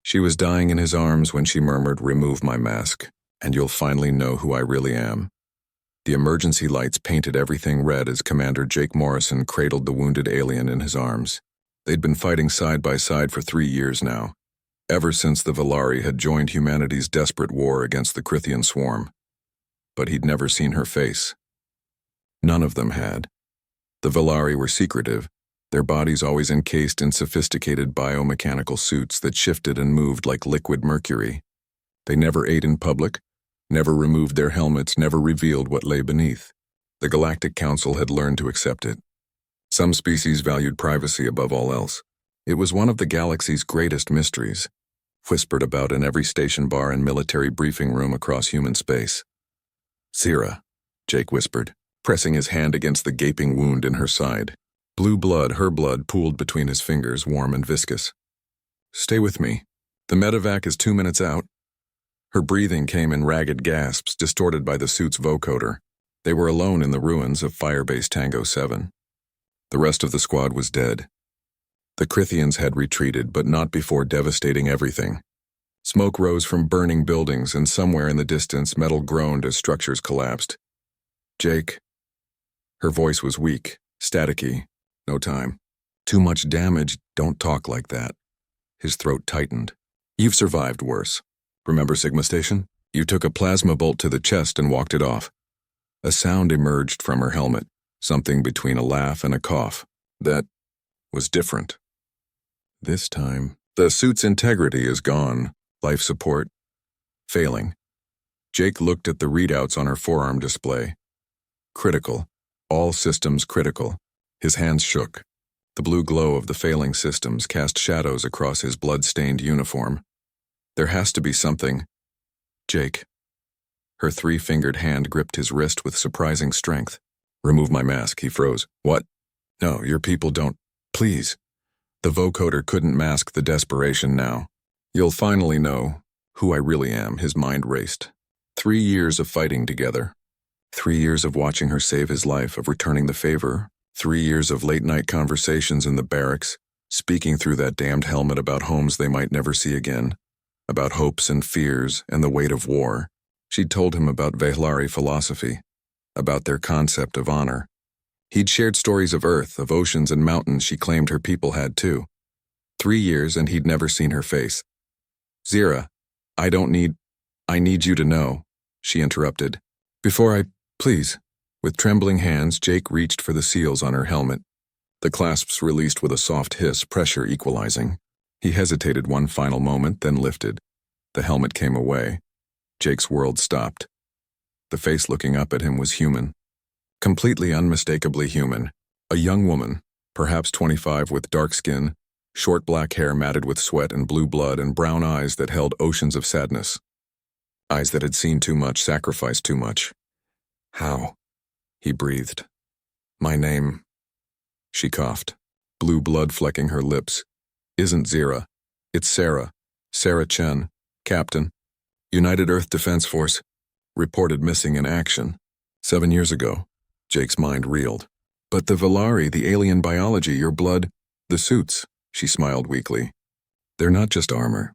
She was dying in his arms when she murmured, "Remove my mask, and you'll finally know who I really am." The emergency lights painted everything red as Commander Jake Morrison cradled the wounded alien in his arms. They'd been fighting side by side for 3 years now, ever since the Valari had joined humanity's desperate war against the Crythian swarm. But he'd never seen her face. None of them had. The Valari were secretive, their bodies always encased in sophisticated biomechanical suits that shifted and moved like liquid mercury. They never ate in public, never removed their helmets, never revealed what lay beneath. The Galactic Council had learned to accept it. Some species valued privacy above all else. It was one of the galaxy's greatest mysteries, whispered about in every station bar and military briefing room across human space. "Zira," Jake whispered, pressing his hand against the gaping wound in her side. Blue blood, her blood, pooled between his fingers, warm and viscous. "Stay with me. The medevac is 2 minutes out." Her breathing came in ragged gasps, distorted by the suit's vocoder. They were alone in the ruins of Firebase Tango 7. The rest of the squad was dead. The Crythians had retreated, but not before devastating everything. Smoke rose from burning buildings, and somewhere in the distance, metal groaned as structures collapsed. "Jake." Her voice was weak, staticky. "No time. Too much damage. Don't talk like that." His throat tightened. "You've survived worse. Remember Sigma Station? You took a plasma bolt to the chest and walked it off." A sound emerged from her helmet, something between a laugh and a cough. That was different. This time, the suit's integrity is gone. Life support failing. Jake looked at the readouts on her forearm display. Critical. All systems critical. His hands shook. The blue glow of the failing systems cast shadows across his blood-stained uniform. There has to be something. "Jake." Her 3-fingered hand gripped his wrist with surprising strength. "Remove my mask," he froze. "What?" "No, your people don't. Please." The vocoder couldn't mask the desperation now. "You'll finally know who I really am," his mind raced. 3 years of fighting together. 3 years of watching her save his life, of returning the favor. 3 years of late-night conversations in the barracks, speaking through that damned helmet about homes they might never see again, about hopes and fears and the weight of war. She'd told him about Vehlari philosophy, about their concept of honor. He'd shared stories of Earth, of oceans and mountains she claimed her people had too. 3 years and he'd never seen her face. "Zira, I need you to know," she interrupted. Please." With trembling hands, Jake reached for the seals on her helmet. The clasps released with a soft hiss, pressure equalizing. He hesitated one final moment, then lifted. The helmet came away. Jake's world stopped. The face looking up at him was human. Completely unmistakably human. A young woman, perhaps 25, with dark skin, short black hair matted with sweat and blue blood, and brown eyes that held oceans of sadness. Eyes that had seen too much, sacrificed too much. "How?" he breathed. "My name..." She coughed, blue blood flecking her lips. "Isn't Zira. It's Sarah. Sarah Chen, Captain. United Earth Defense Force. Reported missing in action. 7 years ago." Jake's mind reeled. "But the Valari, the alien biology, your blood, the suits," she smiled weakly. "They're not just armor.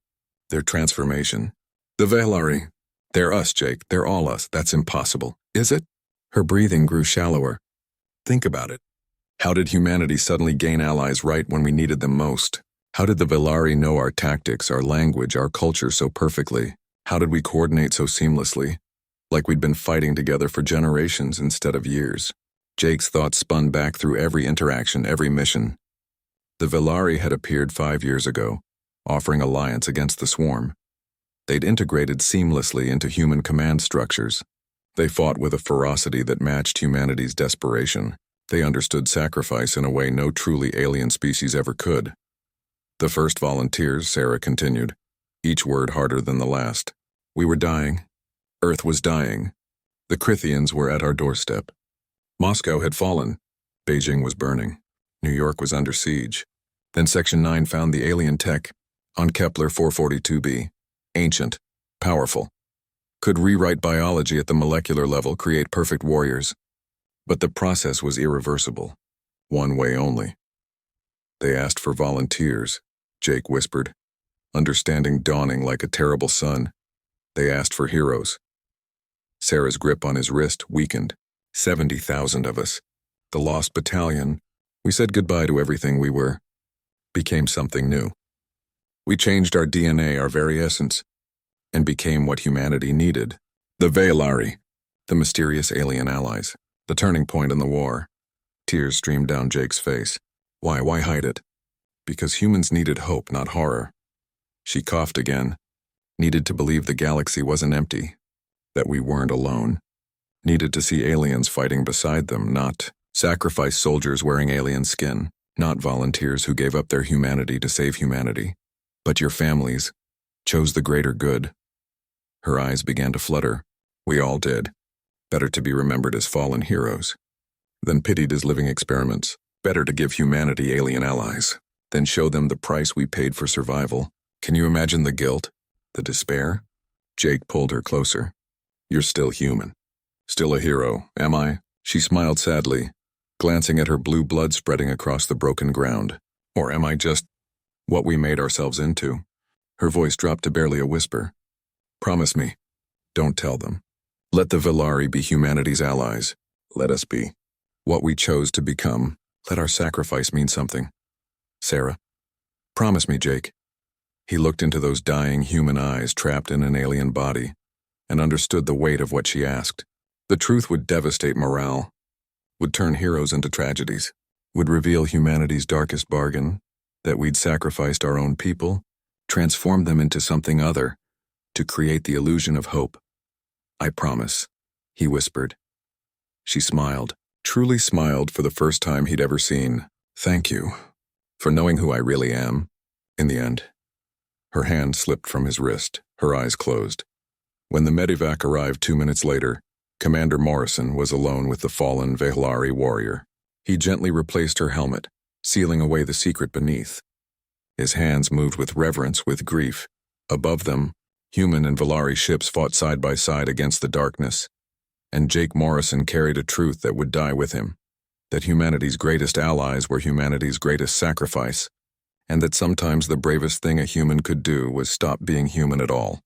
They're transformation. The Valari, they're us, Jake. They're all us. That's impossible. Is it?" Her breathing grew shallower. "Think about it. How did humanity suddenly gain allies right when we needed them most? How did the Valari know our tactics, our language, our culture so perfectly? How did we coordinate so seamlessly? Like we'd been fighting together for generations instead of years." Jake's thoughts spun back through every interaction, every mission. The Valari had appeared 5 years ago, offering alliance against the swarm. They'd integrated seamlessly into human command structures. They fought with a ferocity that matched humanity's desperation. They understood sacrifice in a way no truly alien species ever could. "The first volunteers," Sarah continued, each word harder than the last. "We were dying. Earth was dying. The Crythians were at our doorstep. Moscow had fallen. Beijing was burning. New York was under siege. Then Section 9 found the alien tech on Kepler 442b. Ancient, powerful. Could rewrite biology at the molecular level, create perfect warriors. But the process was irreversible. One way only. "They asked for volunteers," Jake whispered. understanding dawning like a terrible sun. They asked for heroes. Sarah's grip on his wrist weakened. 70,000 of us. The lost battalion. We said goodbye to everything we were. Became something new. We changed our DNA, our very essence, and became what humanity needed. The Veilari, the mysterious alien allies, the turning point in the war. Tears streamed down Jake's face. Why hide it? Because humans needed hope, not horror. She coughed again. Needed to believe the galaxy wasn't empty, that we weren't alone. Needed to see aliens fighting beside them, not sacrifice soldiers wearing alien skin, not volunteers who gave up their humanity to save humanity. But your families chose the greater good. Her eyes began to flutter. We all did. Better to be remembered as fallen heroes than pitied as living experiments. Better to give humanity alien allies than show them the price we paid for survival. Can you imagine the guilt? The despair? Jake pulled her closer. You're still human. Still a hero, am I? She smiled sadly, glancing at her blue blood spreading across the broken ground. Or am I just what we made ourselves into? Her voice dropped to barely a whisper. Promise me. Don't tell them. Let the Veilari be humanity's allies. Let us be what we chose to become. Let our sacrifice mean something. Sarah. Promise me, Jake. He looked into those dying human eyes trapped in an alien body and understood the weight of what she asked. The truth would devastate morale, would turn heroes into tragedies, would reveal humanity's darkest bargain, that we'd sacrificed our own people, transformed them into something other, to create the illusion of hope. I promise, he whispered. She smiled, truly smiled for the first time he'd ever seen. Thank you for knowing who I really am, in the end. Her hand slipped from his wrist, her eyes closed. When the medevac arrived 2 minutes later, Commander Morrison was alone with the fallen Veilari warrior. He gently replaced her helmet, sealing away the secret beneath. His hands moved with reverence, with grief. Above them, human and Veilari ships fought side by side against the darkness. And Jake Morrison carried a truth that would die with him, that humanity's greatest allies were humanity's greatest sacrifice, and that sometimes the bravest thing a human could do was stop being human at all.